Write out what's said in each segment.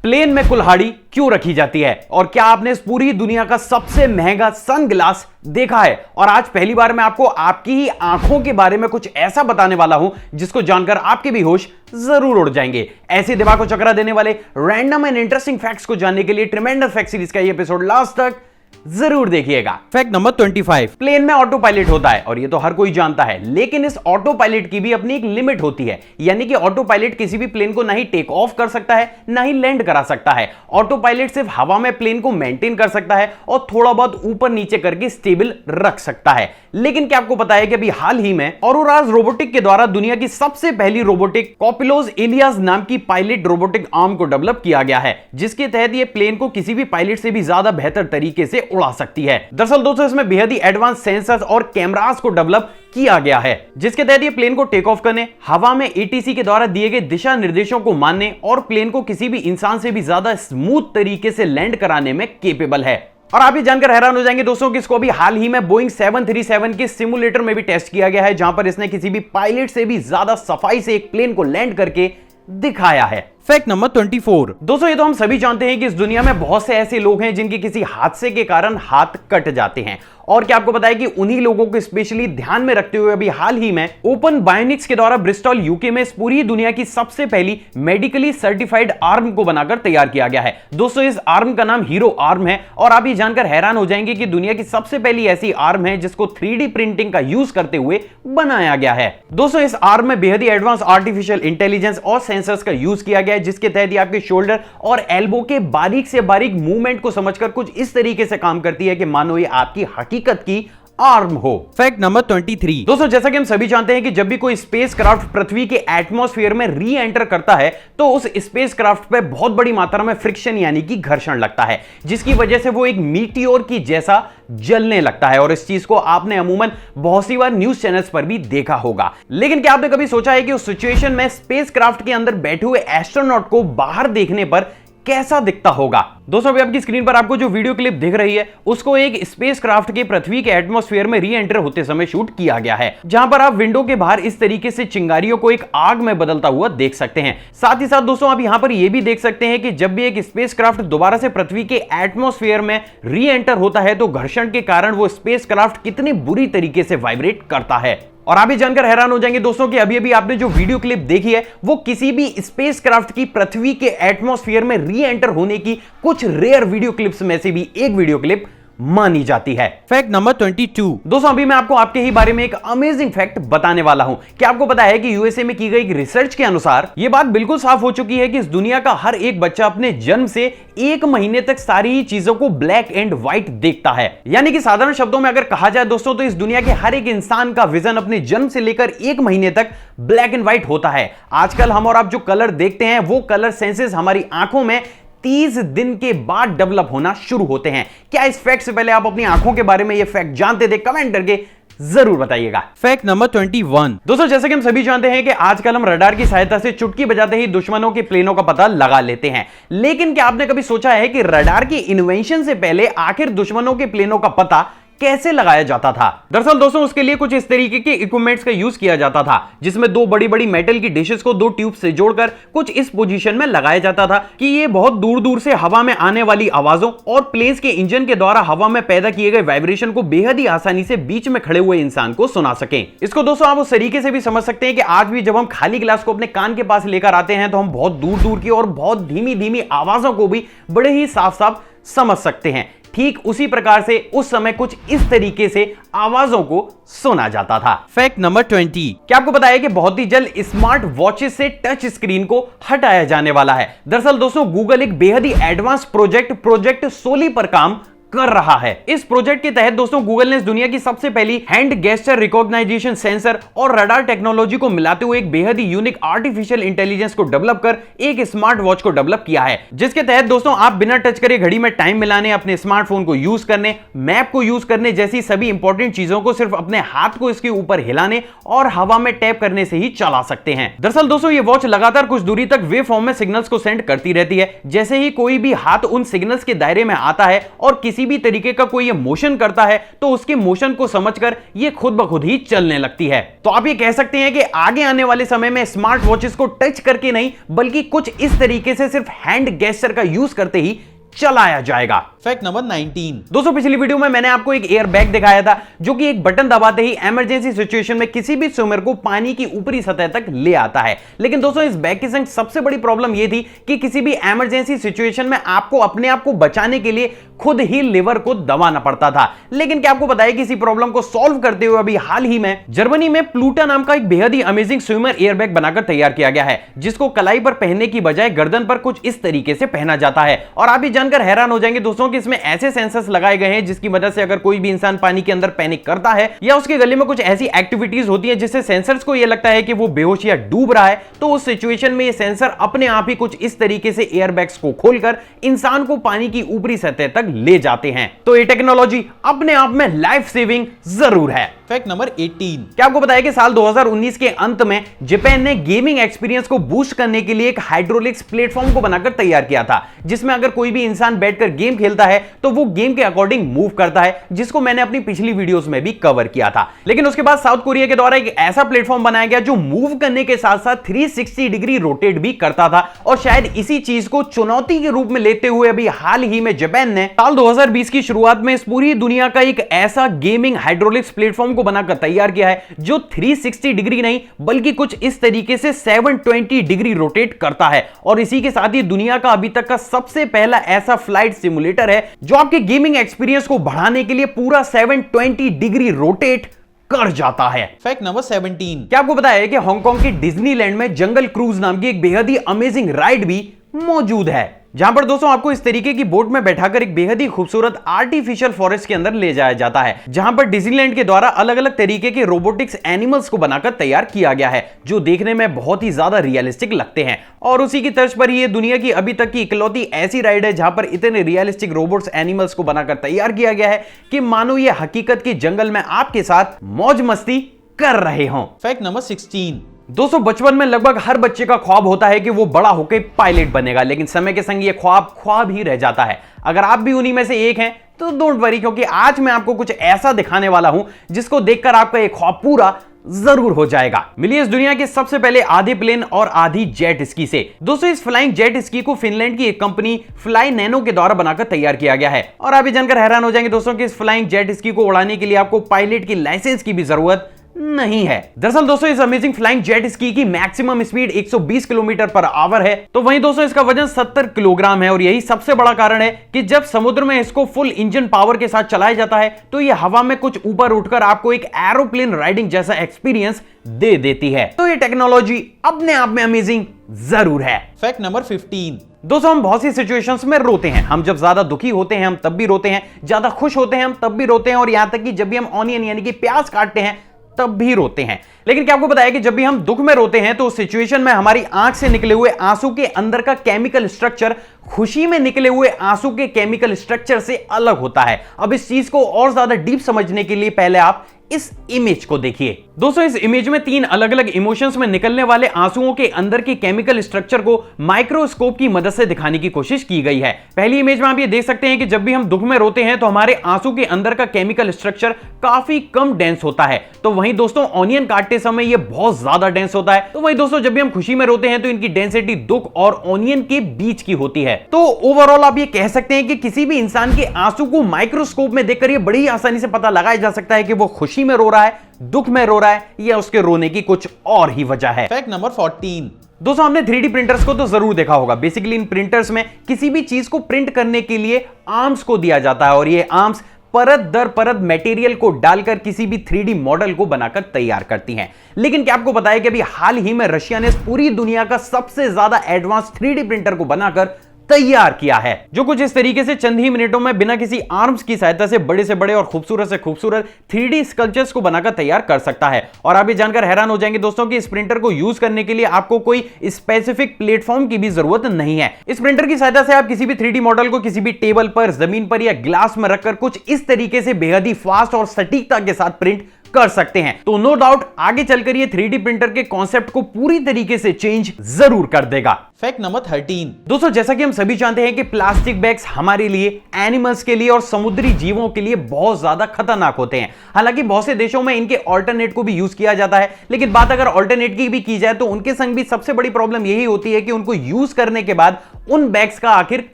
Plane में कुल्हाड़ी क्यों रखी जाती है और क्या आपने इस पूरी दुनिया का सबसे महंगा सनग्लास देखा है? और आज पहली बार मैं आपको आपकी ही आंखों के बारे में कुछ ऐसा बताने वाला हूं जिसको जानकर आपके भी होश जरूर उड़ जाएंगे। ऐसे दिमाग को चकरा देने वाले रैंडम एंड इंटरेस्टिंग फैक्ट्स को जानने के लिए ट्रिमेंडस फैक्ट सीरीज का ये एपिसोड लास्ट तक जरूर देखिएगा। फैक्ट नंबर 25, प्लेन में ऑटो पायलट होता है और ये तो हर कोई जानता है, लेकिन इस ऑटो पायलट की भी अपनी एक लिमिट होती है। यानी कि ऑटो पायलट किसी भी प्लेन को ना ही टेक ऑफ कर सकता है ना ही लैंड करा सकता है। ऑटो पायलट सिर्फ हवा में प्लेन को मेंटेन कर सकता है और थोड़ा बहुत ऊपर नीचे करके स्टेबल रख सकता है। लेकिन क्या आपको पता है कि अभी हाल ही में औरोराज रोबोटिक के द्वारा दुनिया की सबसे पहली रोबोटिक कॉपिलोज इलियास नाम की पायलट रोबोटिक आर्म को डेवलप किया गया है, जिसके तहत यह प्लेन को किसी भी पायलट से भी ज्यादा बेहतर तरीके से उड़ा सकती है। दरअसल दोस्तों इसमें बेहद ही एडवांस सेंसर्स और कैमरास को डेवलप किया गया है, जिसके तहत ये प्लेन को टेक ऑफ करने, हवा में एटीसी के द्वारा दिए गए दिशा निर्देशों को मानने और प्लेन को किसी भी इंसान से भी ज्यादा स्मूथ तरीके से लैंड कराने में केपेबल है। और आप ये जानकर हैरान हो जाएंगे दोस्तों कि इसको अभी हाल ही में बोइंग 737 के सिमुलेटर में भी टेस्ट किया गया है, जहां पर इसने किसी भी पायलट से भी ज्यादा सफाई से एक प्लेन को लैंड करके दिखाया है। फैक्ट नंबर 24, दोस्तों ये तो हम सभी जानते हैं कि इस दुनिया में बहुत से ऐसे लोग हैं जिनके किसी हादसे के कारण हाथ कट जाते हैं। और क्या आपको पता है कि उन्हीं लोगों को स्पेशली ध्यान में रखते हुए अभी हाल ही में ओपन बायोनिक्स के द्वारा ब्रिस्टॉल यूके में इस पूरी दुनिया की सबसे पहली मेडिकली सर्टिफाइड आर्म को बनाकर तैयार किया गया है। दोस्तों इस आर्म का नाम हीरो आर्म है और आप ये जानकर हैरान हो जाएंगे कि दुनिया की सबसे पहली ऐसी आर्म है जिसको 3D प्रिंटिंग का यूज करते हुए बनाया गया है। दोस्तों इस आर्म में बेहद ही एडवांस आर्टिफिशियल इंटेलिजेंस और सेंसर्स का यूज किया गया है, जिसके तहत ये आपके शोल्डर और एल्बो के बारीक से बारीक मूवमेंट को समझकर कुछ इस तरीके से काम करती है कि मानो ये आपकी हकीकत की आर्म हो। फैक्ट नंबर 23, दोस्तों जैसा कि हम सभी जानते हैं कि जब भी कोई स्पेसक्राफ्ट पृथ्वी के एटमॉस्फेयर में री एंटर करता है तो उस स्पेसक्राफ्ट पे बहुत बड़ी मात्रा में फ्रिक्शन यानी कि घर्षण लगता है, जिसकी वजह से वो एक मीटियोर की जैसा जलने लगता है। और इस चीज को आपने अमूमन बहुत सी बार न्यूज चैनल्स पर भी देखा होगा। लेकिन क्या आपने कभी सोचा है कि उस सिचुएशन में स्पेसक्राफ्ट के अंदर बैठे हुए एस्ट्रोनॉट को बाहर देखने पर कैसा दिखता होगा? दोस्तों अभी आपकी स्क्रीन पर आपको जो वीडियो क्लिप दिख रही है उसको एक स्पेसक्राफ्ट के पृथ्वी के एटमॉस्फेयर में री एंटर होते समय शूट किया गया है, जहां पर आप विंडो के बाहर इस तरीके से चिंगारियों को एक आग में बदलता हुआ देख सकते हैं। साथ ही साथ दोस्तों आप यहां पर यह भी देख सकते हैं कि जब भी एक स्पेसक्राफ्ट दोबारा से पृथ्वी के एटमॉस्फेयर में री एंटर होता है तो घर्षण के कारण वो स्पेसक्राफ्ट कितनी बुरी तरीके से वाइब्रेट करता है। और आप भी जानकर हैरान हो जाएंगे दोस्तों कि अभी अभी आपने जो वीडियो क्लिप देखी है वो किसी भी स्पेसक्राफ्ट की पृथ्वी के एटमॉस्फेयर में री एंटर होने की कुछ रेयर वीडियो क्लिप्स में से भी एक वीडियो क्लिप मानी जाती है। फैक्ट नंबर 22, दोस्तों अभी मैं आपको आपके ही बारे में एक अमेजिंग फैक्ट बताने वाला हूं। क्या आपको पता है कि यूएसए में की गई एक रिसर्च के अनुसार यह बात बिल्कुल साफ हो चुकी है कि इस दुनिया का हर एक बच्चा अपने जन्म से 1 महीने तक सारी ही चीजों को ब्लैक एंड व्हाइट देखता है। यानी कि साधारण शब्दों में अगर कहा जाए दोस्तों तो इस दुनिया के हर एक इंसान का विजन अपने जन्म से लेकर 1 महीने तक ब्लैक एंड व्हाइट होता है। आजकल हम और आप जो कलर देखते हैं वो कलर सेंसेस हमारी आंखों में 30 दिन के बाद डेवलप होना शुरू होते हैं। क्या इस फैक्ट से पहले आप अपनी आंखों के बारे में यह फैक्ट जानते थे? कमेंट करके जरूर बताइएगा। फैक्ट नंबर 21, दोस्तों जैसे कि हम सभी जानते हैं कि आजकल हम रडार की सहायता से चुटकी बजाते ही दुश्मनों के प्लेनों का पता लगा लेते हैं। लेकिन क्या आपने कभी सोचा है कि रडार की इन्वेंशन से पहले आखिर दुश्मनों के प्लेनों का पता कैसे लगाया जाता था? दरअसल दोस्तों उसके लिए कुछ इस तरीके के इक्विपमेंट्स का यूज किया जाता था, जिसमें 2 बड़ी बड़ी मेटल की डिशेस को 2 ट्यूब से जोड़कर कुछ इस पोजीशन में लगाया जाता था कि ये बहुत दूर दूर से हवा में आने वाली आवाजों और प्लेन्स के इंजन के द्वारा हवा में पैदा किए गए वाइब्रेशन को बेहद ही आसानी से बीच में खड़े हुए इंसान को सुना सकें। इसको दोस्तों आप उस तरीके से भी समझ सकते हैं कि आज भी जब हम खाली गिलास को अपने कान के पास लेकर आते हैं तो हम बहुत दूर दूर की और बहुत धीमी धीमी आवाजों को भी बड़े ही साफ साफ समझ सकते हैं। ठीक उसी प्रकार से उस समय कुछ इस तरीके से आवाजों को सुना जाता था। फैक्ट नंबर 20, क्या आपको पता है कि बहुत ही जल्द स्मार्ट वॉचेस से टच स्क्रीन को हटाया जाने वाला है? दरअसल दोस्तों गूगल एक बेहद ही एडवांस प्रोजेक्ट सोली पर काम कर रहा है। इस प्रोजेक्ट के तहत दोस्तों गूगल ने इस दुनिया की सबसे पहली हैंड गेस्चर रिकॉग्नाइजेशन सेंसर और रडार टेक्नोलॉजी को मिलाते हुए एक बेहद ही यूनिक आर्टिफिशियल इंटेलिजेंस को डेवलप कर एक स्मार्ट वॉच को डेवलप किया है, जिसके तहत दोस्तों आप बिना टच करे घड़ी में टाइम मिलाने, अपने स्मार्टफोन को यूज करने, मैप को यूज करने जैसी सभी इंपॉर्टेंट चीजों को सिर्फ अपने हाथ को इसके ऊपर हिलाने और हवा में टैप करने से ही चला सकते हैं। दरअसल दोस्तों ये वॉच लगातार कुछ दूरी तक वेव फॉर्म में सिग्नल्स को सेंड करती रहती है। जैसे ही कोई भी हाथ उन सिग्नल्स के दायरे में आता है और किसी किसी भी तरीके का कोई ये मोशन करता है तो उसके मोशन को समझकर ये खुद ब खुद ही चलने लगती है। तो आप ये कह सकते हैं कि आगे आने वाले समय में स्मार्ट वॉचेस को टच करके नहीं बल्कि कुछ इस तरीके से सिर्फ हैंड गेस्चर का यूज करते ही चलाया जाएगा। Fact number 19। दोस्तों पिछली वीडियो में मैंने आपको एक एयर बैग दिखाया था जो कि एक बटन दबाते ही इमरजेंसी सिचुएशन में किसी भी स्विमर को पानी की ऊपरी सतह तक ले आता है। लेकिन दोस्तों इस बैग के संग सबसे बड़ी प्रॉब्लम यह थी कि किसी भी इमरजेंसी सिचुएशन में आपको अपने आप को बचाने के लिए खुद ही लिवर को दबाना पड़ता था। लेकिन क्या आपको बताया कि इसी प्रॉब्लम को सॉल्व करते हुए अभी हाल ही में जर्मनी में प्लूटा नाम का एक बेहद ही अमेजिंग स्विमर एयर बैग बनाकर तैयार किया गया है, जिसको कलाई पर पहनने की बजाय गर्दन पर कुछ इस तरीके से पहना जाता है। और आप ये जानकर हैरान हो जाएंगे दोस्तों कि इसमें ऐसे सेंसर्स लगाए गए हैं जिसकी वजह से अगर कोई भी इंसान पानी के अंदर पैनिक करता है या उसके गले में कुछ ऐसी एक्टिविटीज होती है जिससे सेंसर्स को यह लगता है कि वो बेहोश या डूब रहा है, तो उस सिचुएशन में ये सेंसर अपने आप ही कुछ इस तरीके से एयरबैग्स को खोलकर इंसान को पानी की ऊपरी सतह तक ले जाते हैं। तो ये टेक्नोलॉजी अपने आप में लाइफ सेविंग जरूर है। Fact number 18। क्या आपको बताया कि साल 2019 के अंत में जापान ने गेमिंग एक्सपीरियंस को बूस्ट करने के लिए एक हाइड्रोलिक्स प्लेटफॉर्म को बनाकर तैयार किया था, जिसमें अगर कोई भी इंसान बैठकर गेम खेलता है तो वो गेम के अकॉर्डिंग मूव करता है, जिसको मैंने अपनी पिछली वीडियोस में भी कवर किया था। लेकिन उसके बाद साउथ कोरिया के द्वारा एक ऐसा प्लेटफॉर्म बनाया गया जो मूव करने के साथ साथ 360 डिग्री रोटेट भी करता था। और शायद इसी चीज को चुनौती के रूप में लेते हुए अभी हाल ही में जापान ने साल 2020 की शुरुआत में इस पूरी दुनिया का एक ऐसा गेमिंग हाइड्रोलिक्स प्लेटफॉर्म को बनाकर तैयार किया है जो 360 डिग्री नहीं बल्कि कुछ इस तरीके से 720 डिग्री रोटेट करता है। और इसी के साथ ही दुनिया का अभी तक का सबसे पहला ऐसा फ्लाइट सिमुलेटर है जो आपके गेमिंग एक्सपीरियंस को बढ़ाने के लिए पूरा 720 डिग्री रोटेट कर जाता है। Fact number 17। क्या आपको बताया कि हांगकांग के डिज्नीलैंड में जंगल क्रूज नाम की एक बेहद ही अमेजिंग राइड भी मौजूद है, जहां पर दोस्तों आपको इस तरीके की बोट में बैठाकर एक बेहद ही खूबसूरत आर्टिफिशियल फॉरेस्ट के अंदर ले जाया जाता है, जहां पर डिज्नीलैंड के द्वारा अलग अलग तरीके के रोबोटिक्स एनिमल्स को बनाकर तैयार किया गया है जो देखने में बहुत ही ज्यादा रियलिस्टिक लगते हैं। और उसी की तर्ज पर ये दुनिया की अभी तक की इकलौती ऐसी राइड है जहां पर इतने रियलिस्टिक रोबोट्स एनिमल्स को बनाकर तैयार किया गया है कि मानो ये हकीकत के जंगल में आपके साथ मौज मस्ती कर रहे हों। Fact number 16। दोस्तों बचपन में लगभग हर बच्चे का ख्वाब होता है कि वो बड़ा होकर पायलट बनेगा, लेकिन समय के संग ये ख्वाब ही रह जाता है। अगर आप भी उन्हीं में से एक हैं तो डोंट वरी, क्योंकि आज मैं आपको कुछ ऐसा दिखाने वाला हूं जिसको देखकर आपका ये ख्वाब पूरा जरूर हो जाएगा। मिलिए इस दुनिया के सबसे पहले आधे प्लेन और आधी जेट स्की से। दोस्तों इस फ्लाइंग जेट स्की को फिनलैंड की एक कंपनी फ्लाई नैनो के द्वारा बनाकर तैयार किया गया है। और आप ये जानकर हैरान हो जाएंगे दोस्तों कि इस फ्लाइंग जेट स्की को उड़ाने के लिए आपको पायलट की लाइसेंस की भी जरूरत नहीं है। दरअसल दोस्तों इस अमेजिंग फ्लाइंग जेट स्की की maximum speed 120 kilometre per hour है। तो वहीं दोस्तों इसका वजन 70 किलोग्राम है और यही सबसे बड़ा कारण है कि जब समुद्र में इसको फुल इंजन पावर के साथ चलाया जाता है तो यह हवा में कुछ ऊपर उठकर आपको एक एरोप्लेन राइडिंग जैसा एक्सपीरियंस दे देती है। तो ये टेक्नोलॉजी अपने आप में अमेजिंग जरूर है। Fact number 15। दोस्तों हम बहुत सी सिचुएशंस में रोते हैं। हम जब ज्यादा दुखी होते हैं हम तब भी रोते हैं, ज्यादा खुश होते हैं हम तब भी रोते हैं, और यहां तक कि जब भी हम ऑनियन यानी कि प्याज काटते हैं तब भी रोते हैं। लेकिन क्या आपको बताया कि जब भी हम दुख में रोते हैं तो उस सिचुएशन में हमारी आंख से निकले हुए आंसू के अंदर का केमिकल स्ट्रक्चर खुशी में निकले हुए आंसू के केमिकल स्ट्रक्चर से अलग होता है। अब इस चीज को और ज्यादा डीप समझने के लिए पहले आप इस इमेज को देखिए। दोस्तों इस इमेज में 3 अलग अलग इमोशंस में निकलने वाले आंसुओं के अंदर के केमिकल स्ट्रक्चर को माइक्रोस्कोप की मदद से दिखाने की कोशिश की गई है। पहली इमेज में आप ये देख सकते हैं कि जब भी हम दुख में रोते हैं तो हमारे आंसू के अंदर का केमिकल स्ट्रक्चर काफी कम डेंस होता है। तो वहीं दोस्तों ऑनियन काटते समय ये बहुत ज्यादा डेंस होता है। तो वहीं दोस्तों जब भी हम खुशी में रोते हैं तो इनकी डेंसिटी दुख और ऑनियन के बीच की होती है। तो ओवरऑल आप ये कह सकते हैं कि किसी भी इंसान के आंसू को माइक्रोस्कोप में देखकर ये बड़ी आसानी से पता लगाया जा सकता है कि वो खुशी में रो रहा है, दुख में रो रहा है, या उसके रोने की कुछ और ही वजह है। Fact number 14। दोस्तों हमने 3D प्रिंटर्स को तो जरूर देखा होगा। बेसिकली इन प्रिंटर्स में किसी भी चीज को प्रिंट करने के लिए आर्म्स को दिया जाता है और ये आर्म्स परत दर परत मटेरियल को डालकर किसी भी 3D मॉडल को बनाकर तैयार करती हैं। लेकिन क्या आपको बताया कि अभी हाल ही में रशिया ने पूरी दुनिया का सबसे ज्यादा एडवांस 3D प्रिंटर को बनाकर तैयार किया है, जो कुछ इस तरीके से चंद ही मिनटों में बिना किसी आर्म्स की सहायता से बड़े और खूबसूरत से खूबसूरत 3D स्कल्पचर्स को बनाकर तैयार कर सकता है। और आप ये जानकर हैरान हो जाएंगे दोस्तों कि इस प्रिंटर को यूज करने के लिए आपको कोई स्पेसिफिक प्लेटफॉर्म की भी जरूरत नहीं है। इस प्रिंटर की सहायता से आप किसी भी 3D मॉडल को किसी भी टेबल पर, जमीन पर या ग्लास में रखकर कुछ इस तरीके से बेहद ही फास्ट और सटीकता के साथ प्रिंट कर सकते हैं। तो नो डाउट आगे चलकर ये 3D प्रिंटर के कॉन्सेप्ट को पूरी तरीके से चेंज जरूर कर देगा। Fact number 13। दोस्तों जैसा कि हम सभी जानते हैं कि प्लास्टिक बैग्स हमारे लिए, एनिमल्स के लिए और समुद्री जीवों के लिए बहुत ज्यादा खतरनाक होते हैं। हालांकि बहुत से देशों में इनके ऑल्टरनेट को भी यूज किया जाता है, लेकिन बात अगर ऑल्टरनेट की भी की जाए तो उनके संग भी सबसे बड़ी प्रॉब्लम यही होती है कि उनको यूज करने के बाद उन बैग्स का आखिर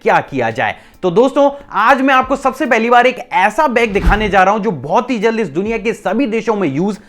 क्या किया जाए। तो दोस्तों आज मैं आपको सबसे पहली बार एक ऐसा बैग दिखाने जा रहा हूं जो बहुत ही जल्द इस दुनिया के सभी देशों में यूज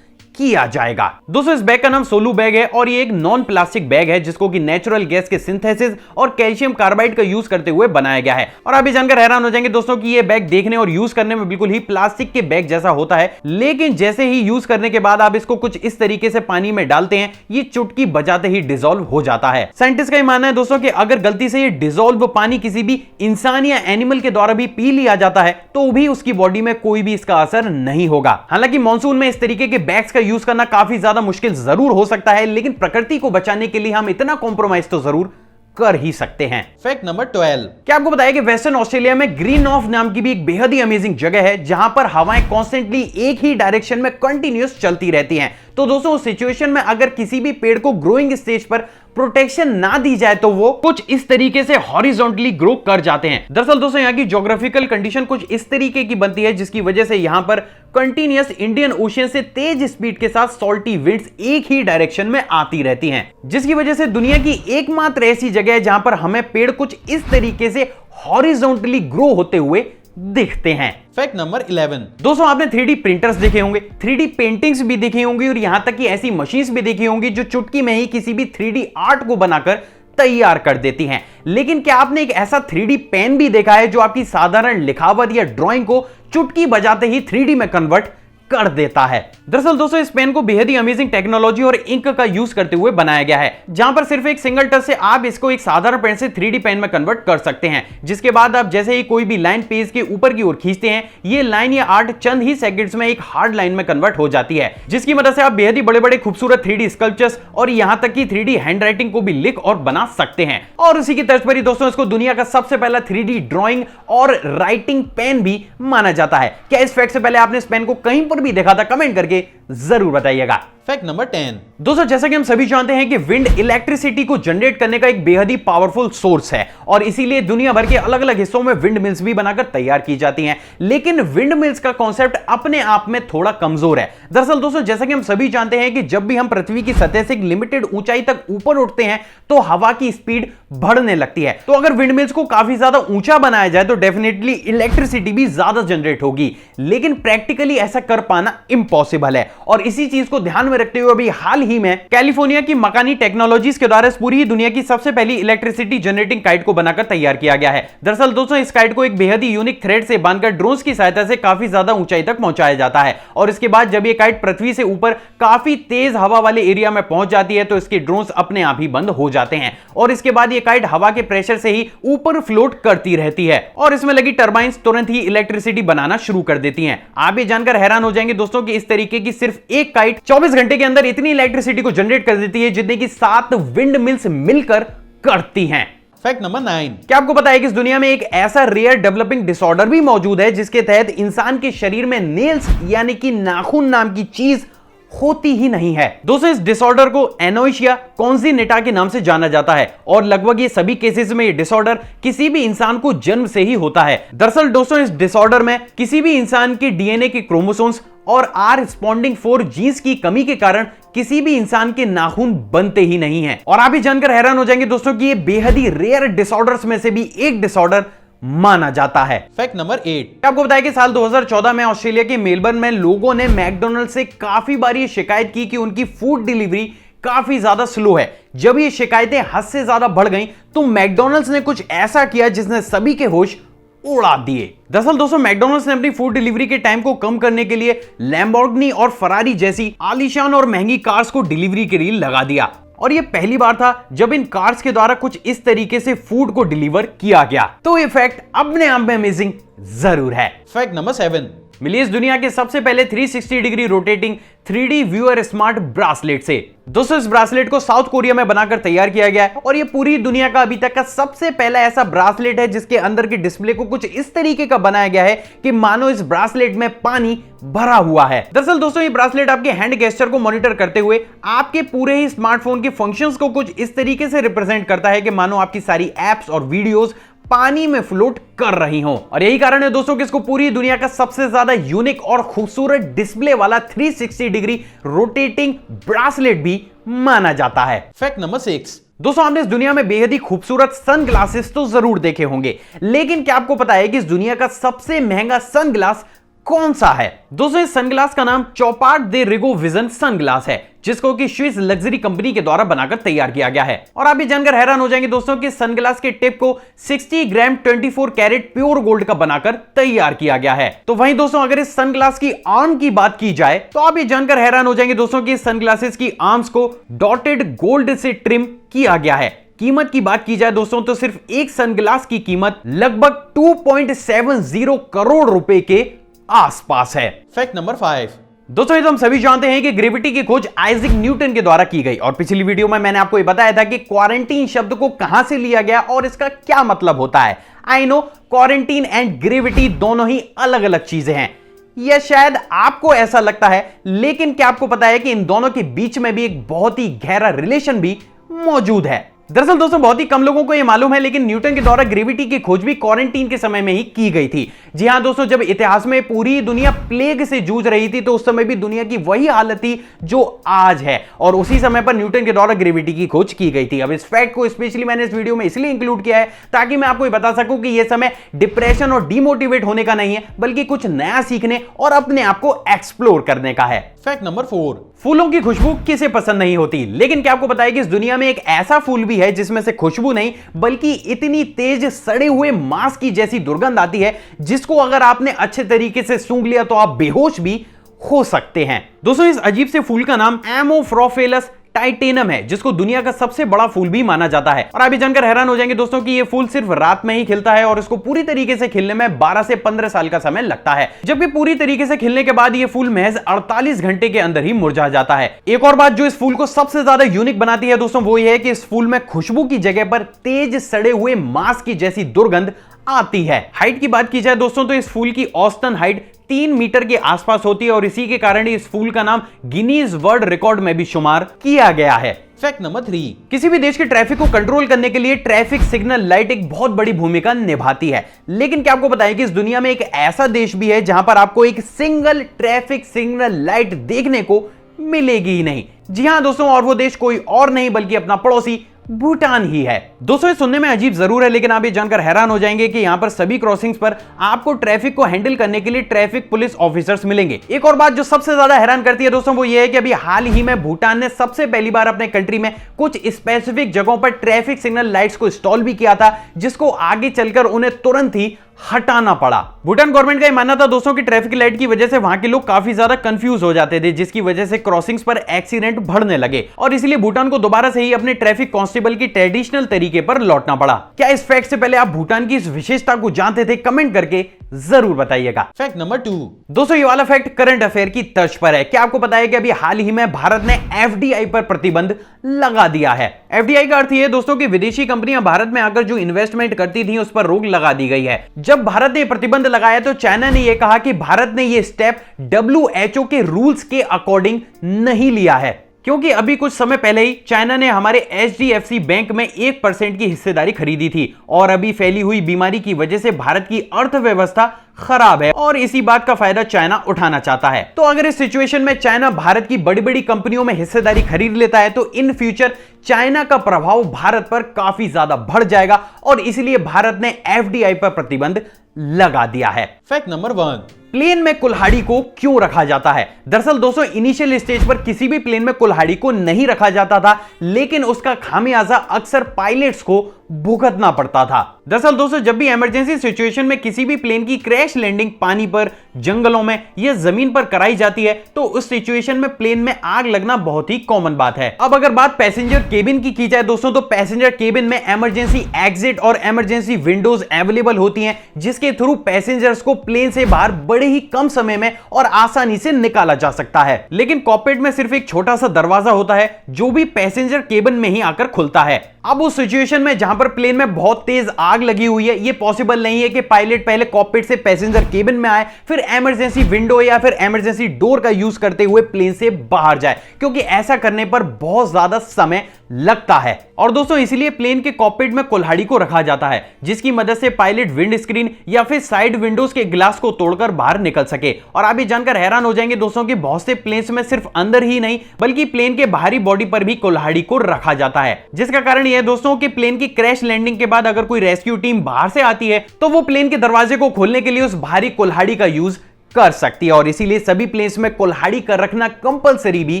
किया जाएगा। दोस्तों इस बैग का नाम सोलू बैग है और ये एक नॉन प्लास्टिक बैग है जिसको कि नेचुरल गैस के सिंथेसिस और कैल्शियम कार्बाइड का यूज करते हुए बनाया गया है। और आप ये जानकर हैरान हो जाएंगे दोस्तों कि ये बैग देखने और यूज करने में बिल्कुल ही प्लास्टिक के बैग जैसा होता है, लेकिन जैसे ही यूज करने के बाद आप इसको कुछ इस तरीके से पानी में डालते हैं, ये चुटकी बजाते ही डिसॉल्व हो जाता है। साइंटिस्ट का मानना है दोस्तों कि अगर गलती से ये डिसॉल्व पानी किसी भी इंसान या एनिमल के द्वारा भी पी लिया जाता है तो भी उसकी बॉडी में कोई भी इसका असर नहीं होगा। हालांकि मॉनसून में इस तरीके के बैग्स का यूज करना काफी ज्यादा मुश्किल जरूर हो सकता है, लेकिन प्रकृति को बचाने के लिए हम इतना कॉम्प्रोमाइज तो जरूर कर ही सकते हैं। Fact number 12। क्या आपको बताया कि वेस्टर्न ऑस्ट्रेलिया में ग्रीन ऑफ नाम की भी एक बेहद ही अमेजिंग जगह है जहां पर हवाएं कॉन्स्टेंटली एक ही डायरेक्शन में कंटिन्यूअस चलती रहती हैं। तो दोस्तों उस सिचुएशन में अगर किसी भी पेड़ को ग्रोइंग स्टेज पर प्रोटेक्शन ना दी जाए तो वो कुछ इस तरीके से हॉरिजॉन्टली ग्रो कर जाते हैं। दरअसल दोस्तों यहाँ की ज्योग्राफिकल कंडीशन कुछ इस तरीके की बनती है जिसकी वजह से यहाँ पर कंटिन्यूअस इंडियन ओशियन से तेज स्पीड के साथ सॉल्टी विंड्स एक ही डायरेक्शन में आती रहती हैं, जिसकी वजह से दुनिया की एकमात्र ऐसी जगह है जहां पर हमें पेड़ कुछ इस तरीके से हॉरिजॉन्टली ग्रो होते हुए दिखते हैं। Fact number 11। दोस्तों आपने 3D प्रिंटर्स देखे होंगे, 3D पेंटिंग्स भी देखी होंगी और यहां तक कि ऐसी मशीन्स भी देखी होंगी जो चुटकी में ही किसी भी 3D आर्ट को बनाकर तैयार कर देती हैं। लेकिन क्या आपने एक ऐसा 3D पेन भी देखा है जो आपकी साधारण लिखावट या ड्राइंग को चुटकी बजाते ही 3D में कन्वर्ट कर देता है? दरअसल दोस्तों इस पेन को बेहद ही अमेजिंग टेक्नोलॉजी और इंक का यूज करते हुए बनाया गया है, जहां पर सिर्फ एक सिंगल टच से आप इसको एक साधारण पेन से 3D पेन में कन्वर्ट कर सकते हैं, जिसके बाद आप जैसे ही कोई भी लाइन पेज के ऊपर की ओर खींचते हैं, ये लाइन या आर्ट चंद ही सेकंड्स में एक हार्ड लाइन में कन्वर्ट हो जाती है, जिसकी मदद से आप बेहद ही बड़े बड़े खूबसूरत 3D स्कल्पचर्स और यहां तक कि 3D हैंडराइटिंग को भी लिख और बना सकते हैं। और उसी की तर्ज पर ही दोस्तों इसको दुनिया का सबसे पहला 3D ड्राइंग और राइटिंग पेन भी माना जाता है। क्या इस फैक्ट से पहले आपने इस पेन को कहीं पर भी देखा था? कमेंट करके जरूर बताइएगा। Fact number 10। दोस्तों जैसा कि हम सभी जानते हैं कि विंड इलेक्ट्रिसिटी को जनरेट करने का एक बेहद ही पावरफुल सोर्स है और इसीलिए दुनिया भर के अलग अलग हिस्सों में विंड मिल्स भी बनाकर तैयार की जाती हैं। लेकिन विंड मिल्स का कॉन्सेप्ट अपने आप में थोड़ा कमजोर है। दरअसल दोस्तों जैसा कि हम सभी जानते हैं कि जब भी हम पृथ्वी की सतह से एक लिमिटेड ऊंचाई तक ऊपर उठते हैं तो हवा की स्पीड बढ़ने लगती है। तो अगर विंड मिल्स को काफी ज्यादा ऊंचा बनाया जाए तो डेफिनेटली इलेक्ट्रिसिटी भी ज्यादा जनरेट होगी, लेकिन प्रैक्टिकली ऐसा कर पाना इम्पॉसिबल है। और इसी चीज को ध्यान में रखते हुए अभी हाल ही में कैलिफोर्निया की मकानी टेक्नोलॉजीज के द्वारा पूरी ही दुनिया की सबसे पहली इलेक्ट्रिसिटी जनरेटिंग काइट को बनाकर तैयार किया गया है। दरअसल दोस्तों इस काइट को एक बेहद ही यूनिक थ्रेड से बांधकर ड्रोन्स की सहायता से काफी ज्यादा ऊंचाई तक पहुंचाया जाता है और इसके बाद जब ये काइट पृथ्वी से ऊपर काफी तेज हवा वाले एरिया में पहुंच जाती है तो इसके ड्रोन्स अपने आप ही बंद हो जाते हैं और इसके बाद ये काइट हवा के प्रेशर से ही ऊपर फ्लोट करती रहती है और इसमें लगी टर्बाइंस तुरंत ही इलेक्ट्रिसिटी बनाना शुरू कर देती हैं। आप ये जानकर हैरान हो जाएंगे दोस्तों कि इस तरीके की सिर्फ एक काइट 24 घंटे के अंदर इतनी इलेक्ट्रिसिटी को जनरेट कर देती है जितने की 7 विंड मिल्स मिलकर करती हैं। Fact number 9। क्या आपको पता है कि इस दुनिया में एक ऐसा रेयर डेवलपिंग डिसऑर्डर भी मौजूद है जिसके तहत इंसान के शरीर में नेल्स यानी कि नाखून नाम की चीज होती ही नहीं है? दोस्तों इस डिसऑर्डर को एनोइशिया कॉन्जेनिटा के नाम से जाना जाता है और लगभग ये सभी केसेस में ये डिसऑर्डर किसी भी इंसान को जन्म से ही होता है। दरअसल दोस्तों इस डिसऑर्डर में किसी भी इंसान के डीएनए के क्रोमोसोम्स और आर रिस्पॉन्डिंग 4 जीन्स की कमी के कारण किसी भी इंसान के नाखून बनते ही नहीं हैं। और आप ये जानकर हैरान हो जाएंगे दोस्तों कि ये बेहद ही रेयर डिसऑर्डर्स में से भी एक डिसऑर्डर माना जाता है। Fact number 8। आपको बताया कि साल 2014 में ऑस्ट्रेलिया के मेलबर्न में लोगों ने मैकडॉनल्ड से काफी बार ये शिकायत की कि उनकी फूड डिलीवरी काफी ज्यादा स्लो है। जब ये शिकायतें हद से ज्यादा बढ़ गईं तो मैकडॉनल्ड्स ने कुछ ऐसा किया जिसने सभी के होश उड़ा दिए। दरअसल दोस्तों मैकडॉनल्ड्स ने अपनी फूड डिलीवरी के टाइम को कम करने के लिए लैम्बोर्गिनी और फरारी जैसी आलीशान और महंगी कार्स को डिलीवरी के लिए लगा दिया और यह पहली बार था जब इन कार्स के द्वारा कुछ इस तरीके से फूड को डिलीवर किया गया। तो ये फैक्ट अपने आप में अमेजिंग जरूर है। Fact number 7। मिली इस दुनिया के सबसे पहले 360 degree rotating 3D viewer smart bracelet से। दोस्तों इस ब्रासलेट को साउथ कोरिया में बनाकर तैयार किया गया है और ये पूरी दुनिया का अभी तक का सबसे पहला ऐसा ब्रासलेट है जिसके अंदर के डिस्प्ले को कुछ इस तरीके का बनाया गया है कि मानो इस ब्रासलेट में पानी भरा हुआ है। दरअसल दोस्तों ये ब्रासलेट आपके हैंड गेस्चर को मॉनिटर करते हुए आपके पूरे ही स्मार्टफोन के फंक्शंस को कुछ इस तरीके से रिप्रेजेंट करता है कि मानो आपकी सारी एप्स और वीडियोस पानी में फ्लोट कर रही हो। और यही कारण है दोस्तों कि इसको पूरी दुनिया का सबसे ज्यादा यूनिक और खूबसूरत डिस्प्ले वाला 360 डिग्री रोटेटिंग ब्रासलेट भी माना जाता है। Fact number 6। दोस्तों आपने इस दुनिया में बेहद ही खूबसूरत सनग्लासेस तो जरूर देखे होंगे, लेकिन क्या आपको पता है कि इस दुनिया का सबसे महंगा सनग्लास कौन सा है? दोस्तों इस सनग्लास का नाम चौपाट दे रिगो विजन सनग्लास है, जिसको कि स्विस लग्जरी कंपनी के द्वारा बनाकर तैयार किया गया है। और आप ये जानकर हैरान हो जाएंगे दोस्तों कि सनग्लास के टिप को 60 ग्राम 24 कैरेट प्योर गोल्ड का बनाकर तैयार किया गया है। तो वहीं दोस्तों अगर इस सनग्लास की आर्म की बात की जाए तो आप ये जानकर हैरान हो जाएंगे दोस्तों कि इस सनग्लासेस की आर्म्स को डॉटेड गोल्ड से ट्रिम किया गया है। कीमत की बात की जाए दोस्तों तो सिर्फ एक सनग्लास की कीमत लगभग 2.70 करोड़ रुपए के आसपास है। Fact number 5। दोस्तों ये तो हम सभी जानते हैं कि ग्रेविटी की खोज आइजैक न्यूटन के द्वारा की गई और पिछली वीडियो में मैंने आपको ये बताया था कि क्वारंटीन शब्द को कहां से लिया गया और इसका क्या मतलब होता है। I know quarantine and gravity दोनों ही अलग अलग चीजें हैं, यह शायद आपको ऐसा लगता है, लेकिन क्या आपको पता है कि इन दोनों के बीच में भी एक बहुत ही गहरा रिलेशन भी मौजूद है। दरअसल दोस्तों बहुत ही कम लोगों को यह मालूम है, लेकिन न्यूटन के द्वारा ग्रेविटी की खोज भी क्वारंटीन के समय में ही की गई थी। जी हां दोस्तों, जब इतिहास में पूरी दुनिया प्लेग से जूझ रही थी तो उस समय भी दुनिया की वही हालत थी जो आज है और उसी समय पर न्यूटन के द्वारा ग्रेविटी की खोज की गई थी। अब इस फैक्ट को स्पेशली मैंने इस वीडियो में इसलिए इंक्लूड किया है ताकि मैं आपको बता सकूं कि यह समय डिप्रेशन और डिमोटिवेट होने का नहीं है, बल्कि कुछ नया सीखने और अपने आप को एक्सप्लोर करने का है। Fact number 4। फूलों की खुशबू किसे पसंद नहीं होती, लेकिन क्या आपको पता है कि इस दुनिया में एक ऐसा फूल भी है जिसमें से खुशबू नहीं बल्कि इतनी तेज सड़े हुए मांस की जैसी दुर्गंध आती है जिसको अगर आपने अच्छे तरीके से सूंघ लिया तो आप बेहोश भी हो सकते हैं। दोस्तों इस अजीब से फूल का नाम एमोफ्रोफिलस टाइटेनम है, जिसको दुनिया का सबसे बड़ा फूल भी माना जाता है। और आप ये जानकर हैरान हो जाएंगे दोस्तों कि ये फूल सिर्फ रात में ही खिलता है और इसको पूरी तरीके से खिलने में 12 से 15 साल का समय लगता है, जबकि पूरी तरीके से खिलने के बाद ये फूल महज 48 घंटे के अंदर ही मुरझा जाता है। एक और बात जो इस फूल को सबसे ज्यादा यूनिक बनाती है दोस्तों वो ये है कि इस फूल में खुशबू की जगह पर तेज सड़े हुए मांस की जैसी दुर्गंध आती है। हाइट की बात की जाए दोस्तों तो इस फूल की औसतन हाइट 3 मीटर के आसपास होती है और इसी के कारण इस फूल का नाम गिनीज वर्ल्ड रिकॉर्ड में भी शुमार किया गया है। Fact number 3। किसी भी देश के ट्रैफिक को कंट्रोल करने के लिए ट्रैफिक सिग्नल लाइट एक बहुत बड़ी भूमिका निभाती है, लेकिन क्या आपको पता है कि इस दुनिया में एक ऐसा देश भी है जहां पर आपको एक सिंगल ट्रैफिक सिग्नल लाइट देखने को मिलेगी ही नहीं। जी हां दोस्तों, और वो देश कोई और नहीं बल्कि अपना पड़ोसी भूटान ही है। दोस्तों ये सुनने में अजीब जरूर है, लेकिन आप ये जानकर हैरान हो जाएंगे कि यहां पर सभी क्रॉसिंग्स पर आपको ट्रैफिक को हैंडल करने के लिए ट्रैफिक पुलिस ऑफिसर्स मिलेंगे। एक और बात जो सबसे ज्यादा हैरान करती है दोस्तों वो ये है कि अभी हाल ही में भूटान ने सबसे पहली बार अपने कंट्री में कुछ स्पेसिफिक जगहों पर ट्रैफिक सिग्नल लाइट्स को इंस्टॉल भी किया था, जिसको आगे चलकर उन्हें तुरंत ही हटाना पड़ा। भूटान गवर्नमेंट का यह मानना था दोस्तों कि ट्रैफिक लाइट की वजह से वहां के लोग काफी ज्यादा कंफ्यूज हो जाते थे, जिसकी वजह से क्रॉसिंग्स पर एक्सीडेंट बढ़ने लगे और इसलिए भूटान को दोबारा से ही अपने ट्रैफिक कांस्टेबल की ट्रेडिशनल तरीके पर लौटना पड़ा। क्या इस फैक्ट से पहले आप भूटान की इस विशेषता को जानते थे? कमेंट करके जरूर बताइएगा। Fact number 2। दोस्तों ये वाला फैक्ट करंट अफेयर की तर्ज पर है। क्या आपको पता है कि अभी हाल ही में भारत ने एफडीआई पर प्रतिबंध लगा दिया है। एफडीआई का अर्थ ये है दोस्तों कि विदेशी कंपनियां भारत में आकर जो इन्वेस्टमेंट करती थी उस पर रोक लगा दी गई है। जब भारत ने प्रतिबंध लगाया तो चाइना ने यह कहा कि भारत ने यह स्टेप डब्ल्यूएचओ के रूल्स के अकॉर्डिंग नहीं लिया है, क्योंकि अभी कुछ समय पहले ही चाइना ने हमारे एचडीएफसी बैंक में 1% की हिस्सेदारी खरीदी थी और अभी फैली हुई बीमारी की वजह से भारत की अर्थव्यवस्था खराब है और इसी बात का फायदा चाइना उठाना चाहता है। तो अगर इस सिचुएशन में चाइना भारत की बड़ी बड़ी कंपनियों में हिस्सेदारी खरीद लेता है तो इन फ्यूचर चाइना का प्रभाव भारत पर काफी ज्यादा बढ़ जाएगा और इसलिए भारत ने एफडीआई पर प्रतिबंध लगा दिया है। Fact number 1। प्लेन में कुल्हाड़ी को क्यों रखा जाता है? दरअसल दोस्तों इनिशियल स्टेज पर किसी भी प्लेन में कुल्हाड़ी को नहीं रखा जाता था, लेकिन उसका खामियाजा अक्सर पायलट्स को भुगतना पड़ता था। दरअसल दोस्तों जब भी इमरजेंसी सिचुएशन में किसी भी प्लेन की क्रैश क्रैश लैंडिंग पानी पर, जंगलों में या जमीन पर कराई जाती है तो उस सिचुएशन में प्लेन में आग लगना बहुत ही कॉमन बात है। अब अगर बात पैसेंजर केबिन की जाए दोस्तों, तो पैसेंजर केबिन में इमरजेंसी एग्जिट और इमरजेंसी विंडोज अवेलेबल होती हैं, जिसके थ्रू पैसेंजर्स को प्लेन से बाहर बड़े ही कम समय में और आसानी से निकाला जा सकता है। लेकिन कॉकपिट में सिर्फ एक छोटा सा दरवाजा होता है जो भी पैसेंजर केबिन में ही आकर खुलता है। अब उस सिचुएशन में जहां पर प्लेन में बहुत तेज आग लगी हुई है, यह पॉसिबल नहीं है कि पायलट पहले कॉकपिट से पैसेंजर केबिन में आए, फिर इमरजेंसी विंडो या फिर इमरजेंसी डोर का यूज करते हुए प्लेन से बाहर जाए, क्योंकि ऐसा करने पर बहुत ज्यादा समय लगता है। और दोस्तों इसीलिए प्लेन के कॉकपिट में कुल्हाड़ी को रखा जाता है, जिसकी मदद से पायलट विंड स्क्रीन या फिर साइड विंडोज के ग्लास को तोड़कर बाहर निकल सके। और आप ये जानकर हैरान हो जाएंगे दोस्तों कि बहुत से प्लेन्स में सिर्फ अंदर ही नहीं बल्कि प्लेन के बाहरी बॉडी पर भी कुल्हाड़ी को रखा जाता है, जिसका कारण यह है दोस्तों कि प्लेन की क्रैश लैंडिंग के बाद अगर कोई रेस्क्यू टीम बाहर से आती है तो वो प्लेन के दरवाजे को खोलने के लिए उस भारी कुल्हाड़ी का यूज कर सकती है। और इसीलिए सभी प्लेन्स में कुल्हाड़ी का रखना कंपलसरी भी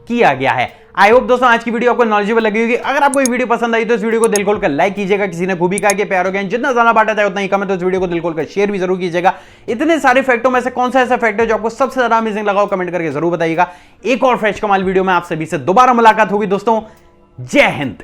किया गया है। आई होप दोस्तों आज की वीडियो आपको नॉलेजेबल लगी होगी। अगर आपको ये वीडियो पसंद आई तो इस वीडियो को दिल खोलकर लाइक कीजिएगा। किसी ने खूबी कहा कि प्यार हो गया, जितना ज्यादा बांटा जाए उतना ही कम है, तो इस वीडियो को दिल खोलकर शेयर भी जरूर कीजिएगा। इतने सारे फैक्टों में से कौन सा ऐसा फैक्ट है जो आपको सबसे ज्यादा अमेजिंग लगा हो, कमेंट करके जरूर बताइएगा। एक और फ्रेश कमाल वीडियो में आप सभी से दोबारा मुलाकात होगी दोस्तों। जय हिंद।